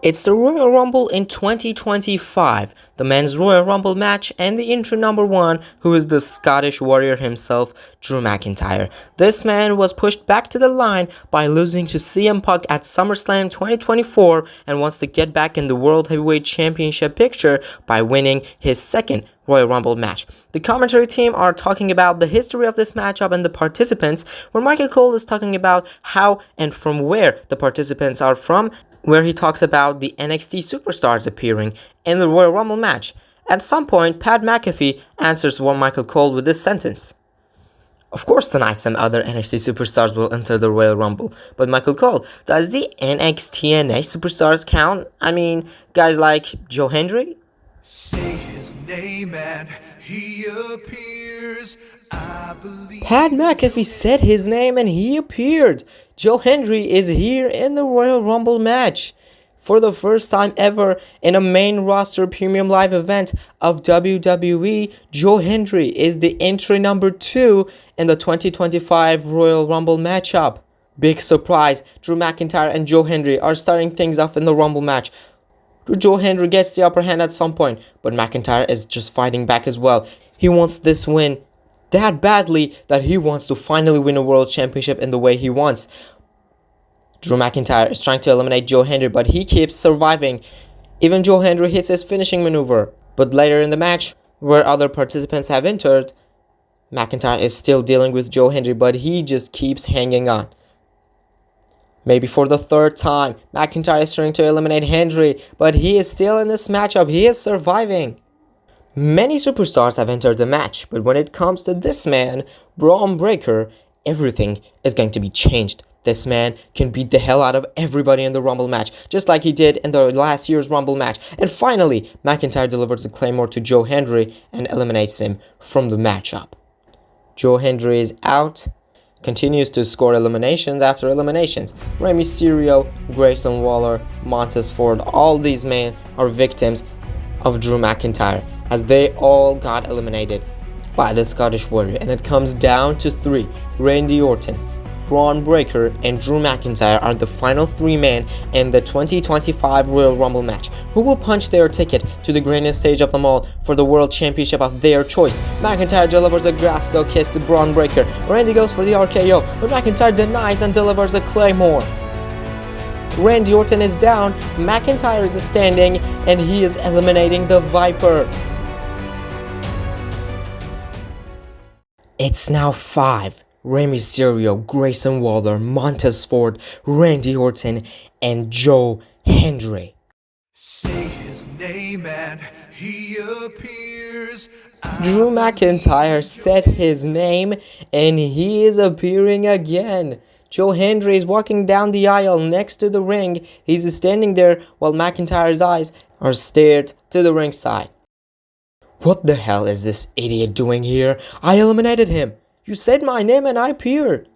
It's the Royal Rumble in 2025, the men's Royal Rumble match, and the entry number one, who is the Scottish Warrior himself, Drew McIntyre. This man was pushed back to the line by losing to CM Punk at SummerSlam 2024 and wants to get back in the World Heavyweight Championship picture by winning his second Royal Rumble match. The commentary team are talking about the history of this matchup and the participants, where Michael Cole is talking about how and from where the participants are from, where he talks about the NXT superstars appearing in the Royal Rumble match. At some point, Pat McAfee answers Michael Cole with this sentence: "Of course tonight some other NXT superstars will enter the Royal Rumble, but Michael Cole, does the NXT superstars count? I mean, guys like Joe Hendry?" Say his name and he appears. I believe. Pat McAfee said his name and he appeared. Joe Hendry is here in the Royal Rumble match. For the first time ever in a main roster premium live event of WWE, Joe Hendry is the entry number 2 in the 2025 Royal Rumble matchup. Big surprise, Drew McIntyre and Joe Hendry are starting things off in the Rumble match. Joe Hendry gets the upper hand at some point, but McIntyre is just fighting back as well. He wants this win that badly that he wants to finally win a world championship in the way he wants. Drew McIntyre is trying to eliminate Joe Hendry, but he keeps surviving. Even Joe Hendry hits his finishing maneuver. But later in the match, where other participants have entered, McIntyre is still dealing with Joe Hendry, but he just keeps hanging on. Maybe for the third time, McIntyre is trying to eliminate Hendry, but he is still in this matchup. He is surviving. Many superstars have entered the match, but when it comes to this man, Braun Breaker, everything is going to be changed. This man can beat the hell out of everybody in the Rumble match, just like he did in the last year's Rumble match. And finally, McIntyre delivers a Claymore to Joe Hendry and eliminates him from the matchup. Joe Hendry is out, continues to score eliminations after eliminations. Rey Mysterio, Grayson Waller, Montez Ford, all these men are victims of Drew McIntyre, as they all got eliminated by the Scottish Warrior. And it comes down to 3. Randy Orton, Braun Breaker, and Drew McIntyre are the final 3 men in the 2025 Royal Rumble match, who will punch their ticket to the grandest stage of them all for the World Championship of their choice. McIntyre delivers a Glasgow kiss to Braun Breaker. Randy goes for the RKO, but McIntyre denies and delivers a Claymore. Randy Orton is down, McIntyre is standing, and he is eliminating the Viper. It's now 5. Rey Mysterio, Grayson Waller, Montez Ford, Randy Orton, and Joe Hendry. Say his name and he appears. Drew McIntyre said his name and he is appearing again. Joe Hendry is walking down the aisle next to the ring. He's standing there while McIntyre's eyes are stared to the ringside. What the hell is this idiot doing here? I eliminated him. You said my name and I appeared.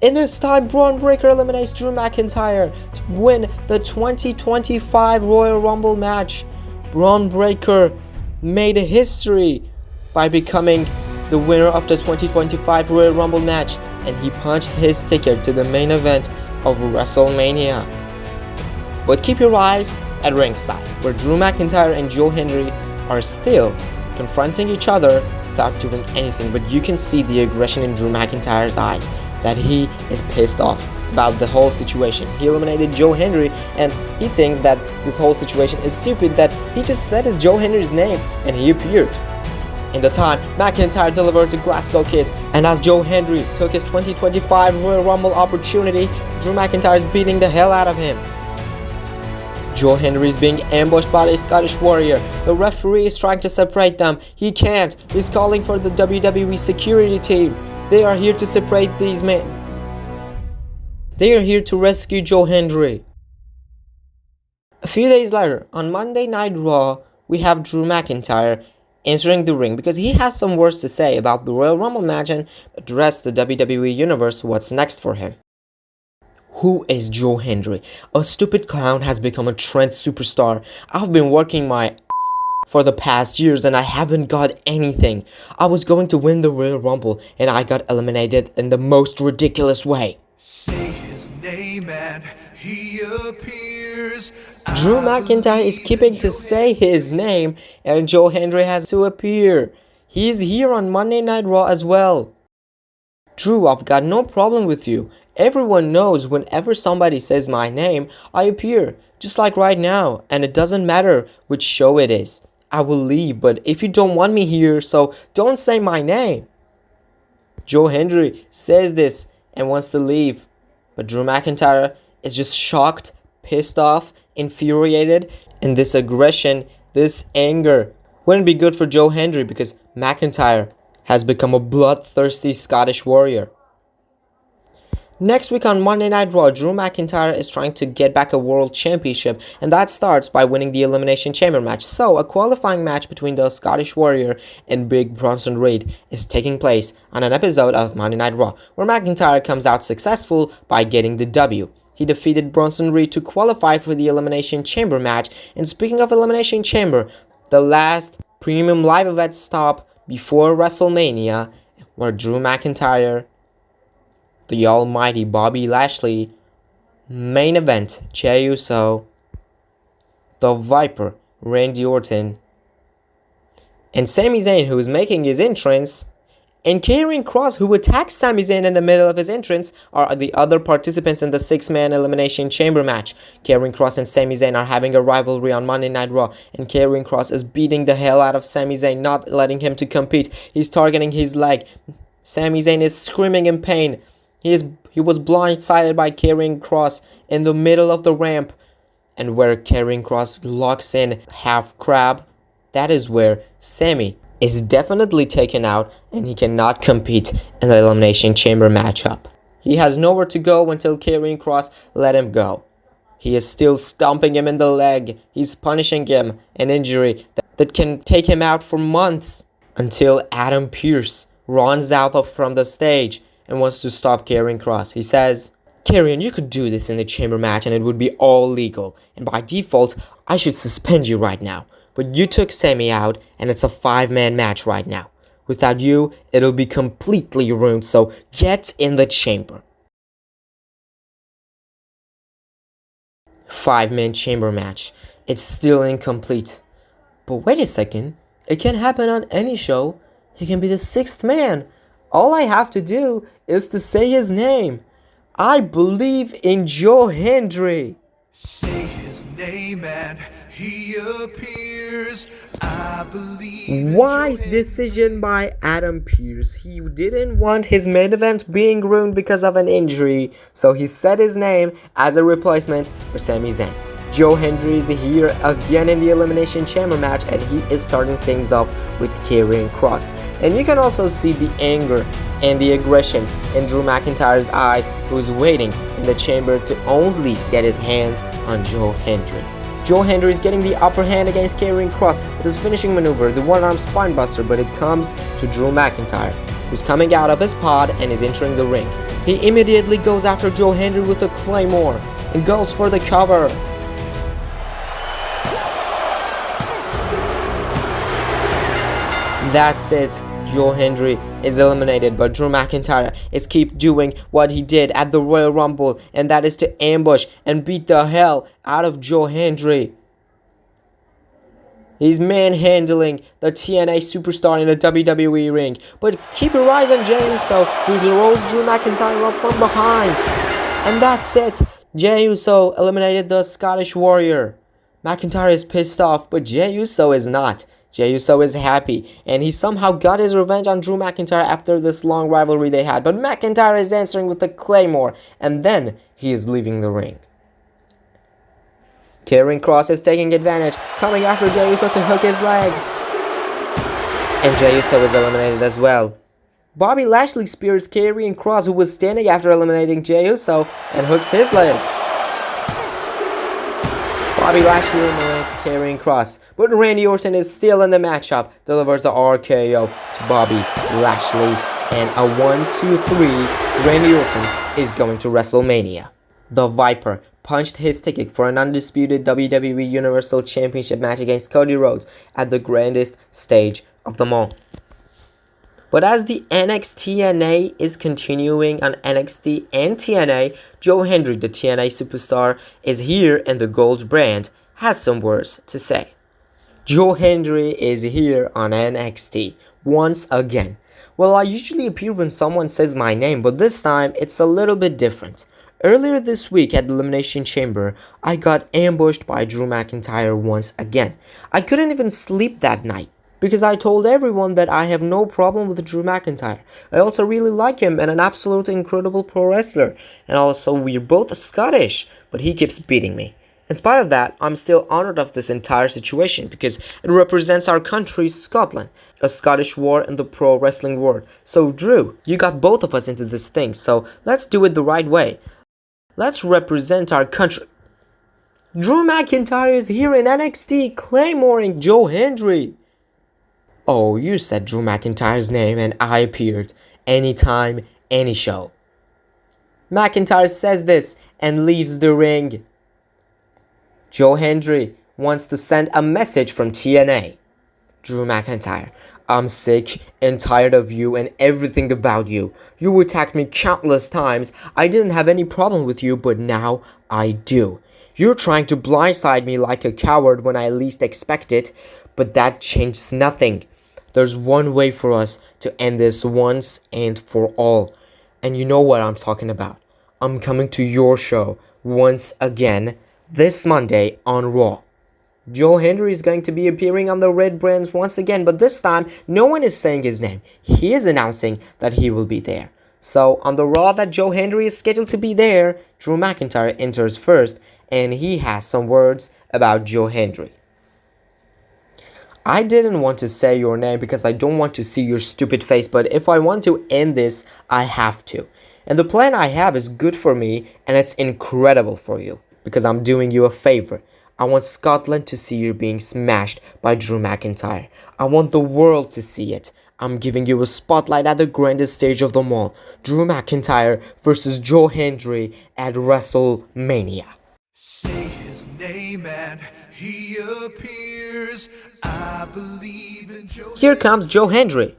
In this time, Braun Breaker eliminates Drew McIntyre to win the 2025 Royal Rumble match. Braun Breaker made history by becoming the winner of the 2025 Royal Rumble match, and he punched his ticket to the main event of WrestleMania. But keep your eyes at ringside, where Drew McIntyre and Joe Hendry are still confronting each other without doing anything, but you can see the aggression in Drew McIntyre's eyes, that he is pissed off about the whole situation. He eliminated Joe Hendry, and he thinks that this whole situation is stupid, that he just said his Joe Hendry's name and he appeared. In the time, McIntyre delivered a Glasgow kiss, and as Joe Hendry took his 2025 Royal Rumble opportunity, Drew McIntyre is beating the hell out of him. Joe Hendry is being ambushed by the Scottish Warrior. The referee is trying to separate them. He can't. He's calling for the WWE security team. They are here to separate these men. They are here to rescue Joe Hendry. A few days later, on Monday Night Raw, we have Drew McIntyre entering the ring because he has some words to say about the Royal Rumble match and address the WWE Universe what's next for him. Who is Joe Hendry? A stupid clown has become a trend superstar. I've been working my for the past years and I haven't got anything. I was going to win the Royal Rumble and I got eliminated in the most ridiculous way. Say his name and he appears. Drew I McIntyre is believe keeping in to Joe say his name, and Joe Hendry has to appear. He's here on Monday Night Raw as well. Drew, I've got no problem with you. Everyone knows whenever somebody says my name, I appear, just like right now, and it doesn't matter which show it is. I will leave, but if you don't want me here, so don't say my name. Joe Hendry says this and wants to leave, but Drew McIntyre is just shocked, pissed off, infuriated, and this aggression, this anger wouldn't be good for Joe Hendry because McIntyre has become a bloodthirsty Scottish warrior. Next week on Monday Night Raw, Drew McIntyre is trying to get back a world championship, and that starts by winning the Elimination Chamber match. So, a qualifying match between the Scottish Warrior and Big Bronson Reed is taking place on an episode of Monday Night Raw, where McIntyre comes out successful by getting the W. He defeated Bronson Reed to qualify for the Elimination Chamber match, and speaking of Elimination Chamber, the last premium live event stop before WrestleMania, where Drew McIntyre, the almighty Bobby Lashley, main event Jey Uso, the Viper Randy Orton, and Sami Zayn, who is making his entrance, and Karrion Kross, who attacks Sami Zayn in the middle of his entrance, are the other participants in the 6-man Elimination Chamber match. Karrion Kross and Sami Zayn are having a rivalry on Monday Night Raw, and Karrion Kross is beating the hell out of Sami Zayn, not letting him to compete. He's targeting his leg. Sami Zayn is screaming in pain. He was blindsided by Karrion Kross in the middle of the ramp, and where Karrion Kross locks in half crab, that is where Sami is definitely taken out and he cannot compete in the Elimination Chamber matchup. He has nowhere to go until Karrion Kross let him go. He is still stomping him in the leg. He's punishing him, an injury that can take him out for months, until Adam Pearce runs out from the stage and wants to stop Karrion Kross. He says, "Karrion, you could do this in the chamber match and it would be all legal. And by default, I should suspend you right now. But you took Sami out and it's a 5-man match right now. Without you, it'll be completely ruined, so get in the chamber." 5-man chamber match. It's still incomplete. But wait a second. It can happen on any show. He can be the 6th man. All I have to do is to say his name. I believe in Joe Hendry. Say his name and he appears. I believe in Wise Joe decision by Adam Pearce. He didn't want his main event being ruined because of an injury, so he said his name as a replacement for Sami Zayn. Joe Hendry is here again in the Elimination Chamber match, and he is starting things off with Karrion Kross. And you can also see the anger and the aggression in Drew McIntyre's eyes, who's waiting in the chamber to only get his hands on Joe Hendry. Joe Hendry is getting the upper hand against Karrion Kross with his finishing maneuver, the one-arm spinebuster, but it comes to Drew McIntyre, who's coming out of his pod and is entering the ring. He immediately goes after Joe Hendry with a claymore and goes for the cover. That's it. Joe Hendry is eliminated, but Drew McIntyre is keep doing what he did at the Royal Rumble, and that is to ambush and beat the hell out of Joe Hendry. He's manhandling the TNA superstar in a WWE ring, but keep your eyes on Jey Uso, who rolls Drew McIntyre up from behind. And that's it. Jey Uso eliminated the Scottish Warrior. McIntyre is pissed off, but Jey Uso is not. Jey Uso is happy, and he somehow got his revenge on Drew McIntyre after this long rivalry they had. But McIntyre is answering with a claymore, and then he is leaving the ring. Karrion Kross is taking advantage, coming after Jey Uso to hook his leg. And Jey Uso is eliminated as well. Bobby Lashley spears Karrion Kross, who was standing after eliminating Jey Uso, and hooks his leg. Bobby Lashley eliminates Karrion Kross, but Randy Orton is still in the matchup, delivers the RKO to Bobby Lashley, and a 1-2-3, Randy Orton is going to WrestleMania. The Viper punched his ticket for an undisputed WWE Universal Championship match against Cody Rhodes at the grandest stage of them all. But as the NXT TNA is continuing on NXT and TNA, Joe Hendry, the TNA superstar, is here and the Gold brand has some words to say. Joe Hendry is here on NXT once again. Well, I usually appear when someone says my name, but this time it's a little bit different. Earlier this week at Elimination Chamber, I got ambushed by Drew McIntyre once again. I couldn't even sleep that night because I told everyone that I have no problem with Drew McIntyre. I also really like him and an absolutely incredible pro wrestler. And also, we're both Scottish, but he keeps beating me. In spite of that, I'm still honored of this entire situation because it represents our country, Scotland, a Scottish war in the pro wrestling world. So Drew, you got both of us into this thing, so let's do it the right way. Let's represent our country. Drew McIntyre is here in NXT claymoring Joe Hendry. Oh, you said Drew McIntyre's name and I appeared. Anytime, any show. McIntyre says this and leaves the ring. Joe Hendry wants to send a message from TNA. Drew McIntyre, I'm sick and tired of you and everything about you. You attacked me countless times. I didn't have any problem with you, but now I do. You're trying to blindside me like a coward when I least expect it, but that changes nothing. There's one way for us to end this once and for all. And you know what I'm talking about. I'm coming to your show once again this Monday on Raw. Joe Hendry is going to be appearing on the Red Brands once again, but this time no one is saying his name. He is announcing that he will be there. So on the Raw that Joe Hendry is scheduled to be there, Drew McIntyre enters first and he has some words about Joe Hendry. I didn't want to say your name because I don't want to see your stupid face, but if I want to end this, I have to. And the plan I have is good for me and it's incredible for you because I'm doing you a favor. I want Scotland to see you being smashed by Drew McIntyre. I want the world to see it. I'm giving you a spotlight at the grandest stage of them all. Drew McIntyre versus Joe Hendry at WrestleMania. Say his name and he appears. I believe in Joe. Here comes Joe Hendry.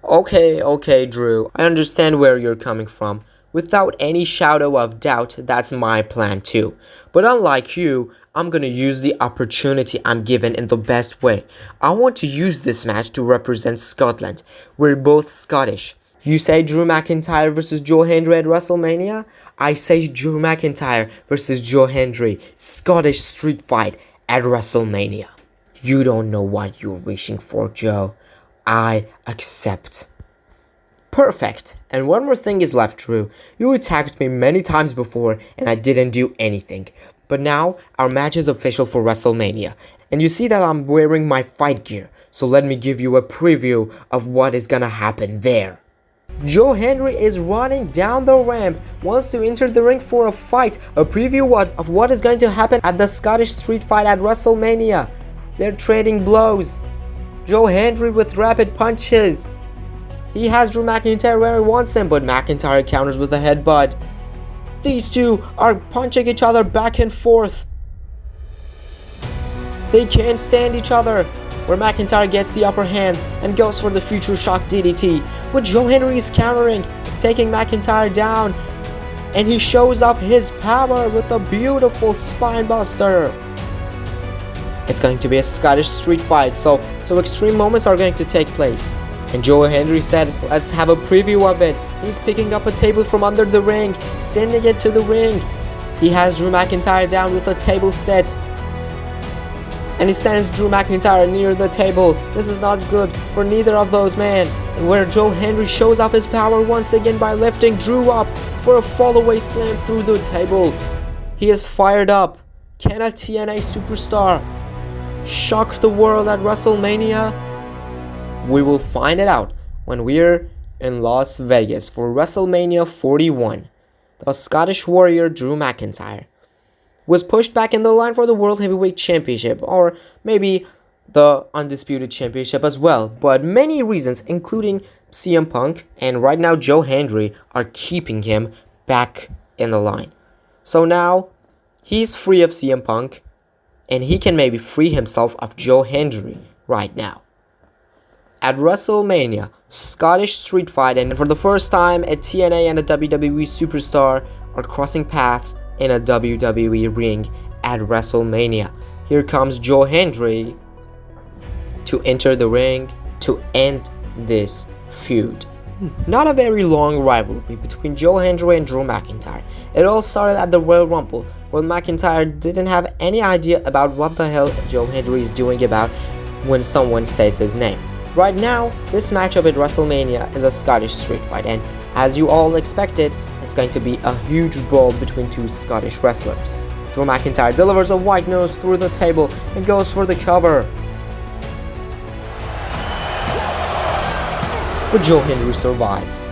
Okay, Drew. I understand where you're coming from. Without any shadow of doubt, that's my plan too. But unlike you, I'm gonna use the opportunity I'm given in the best way. I want to use this match to represent Scotland. We're both Scottish. You say Drew McIntyre versus Joe Hendry at WrestleMania? I say Drew McIntyre versus Joe Hendry, Scottish street fight at WrestleMania. You don't know what you're wishing for, Joe. I accept. Perfect. And one more thing is left, Drew. You attacked me many times before and I didn't do anything. But now our match is official for WrestleMania. And you see that I'm wearing my fight gear. So let me give you a preview of what is gonna happen there. Joe Hendry is running down the ramp, wants to enter the ring for a fight. A preview of what is going to happen at the Scottish street fight at WrestleMania. They're trading blows. Joe Hendry with rapid punches. He has Drew McIntyre where he wants him, but McIntyre counters with a headbutt. These two are punching each other back and forth. They can't stand each other, where McIntyre gets the upper hand and goes for the future shock DDT. But Joe Hendry is countering, taking McIntyre down, and he shows off his power with a beautiful spinebuster. It's going to be a Scottish street fight, so extreme moments are going to take place. And Joe Hendry said, let's have a preview of it. He's picking up a table from under the ring, sending it to the ring. He has Drew McIntyre down with a table set. And he sends Drew McIntyre near the table. This is not good for neither of those men. And where Joe Hendry shows off his power once again by lifting Drew up for a fallaway slam through the table. He is fired up. Can a TNA superstar shock the world at WrestleMania? We will find it out when we're in Las Vegas for WrestleMania 41. The Scottish Warrior Drew McIntyre was pushed back in the line for the World Heavyweight Championship, or maybe the Undisputed Championship as well. But many reasons, including CM Punk and right now Joe Hendry, are keeping him back in the line. So now he's free of CM Punk, and he can maybe free himself of Joe Hendry right now. At WrestleMania, Scottish street fight, and for the first time, a TNA and a WWE superstar are crossing paths in a WWE ring at WrestleMania. Here comes Joe Hendry to enter the ring to end this feud. Not a very long rivalry between Joe Hendry and Drew McIntyre. It all started at the Royal Rumble, when McIntyre didn't have any idea about what the hell Joe Hendry is doing about when someone says his name. Right now, this matchup at WrestleMania is a Scottish street fight, and as you all expected, it's going to be a huge brawl between two Scottish wrestlers. Drew McIntyre delivers a white nose through the table and goes for the cover. But Joe Hendry survives.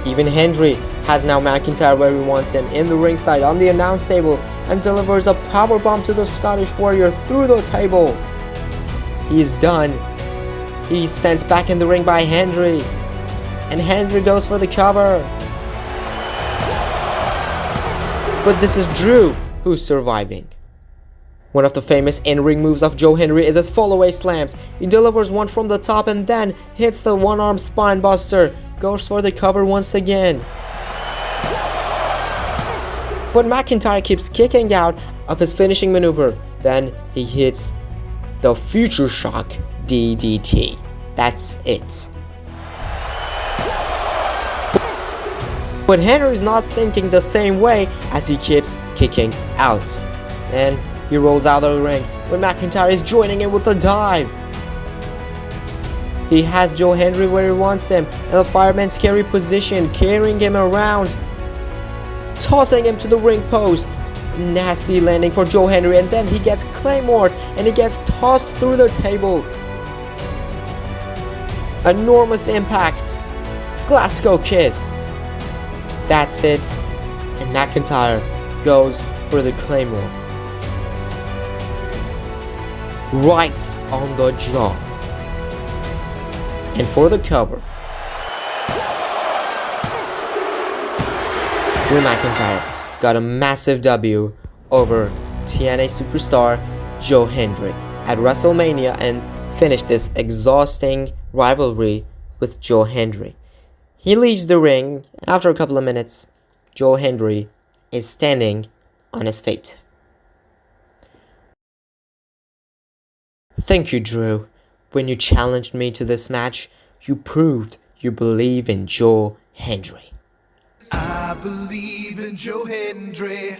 Even Hendry has now McIntyre where he wants him in the ringside on the announce table and delivers a powerbomb to the Scottish Warrior through the table. He is done. He's sent back in the ring by Hendry, and Hendry goes for the cover. But this is Drew who's surviving. One of the famous in-ring moves of Joe Hendry is his fall-away slams. He delivers one from the top and then hits the one-arm spine buster, goes for the cover once again. But McIntyre keeps kicking out of his finishing maneuver. Then he hits the Future Shock DDT. That's it. But Henry's not thinking the same way as he keeps kicking out. And he rolls out of the ring when McIntyre is joining in with a dive. He has Joe Hendry where he wants him in the fireman's carry position, carrying him around, tossing him to the ring post. Nasty landing for Joe Hendry, and then he gets Claymored and he gets tossed through the table. Enormous impact. Glasgow kiss. That's it. And McIntyre goes for the Claymore. Right on the jaw. And for the cover, Drew McIntyre got a massive W over TNA superstar Joe Hendry at WrestleMania and finished this exhausting rivalry with Joe Hendry. He leaves the ring, and after a couple of minutes, Joe Hendry is standing on his feet. Thank you, Drew. When you challenged me to this match, you proved you believe in Joe Hendry. I believe in Joe Hendry.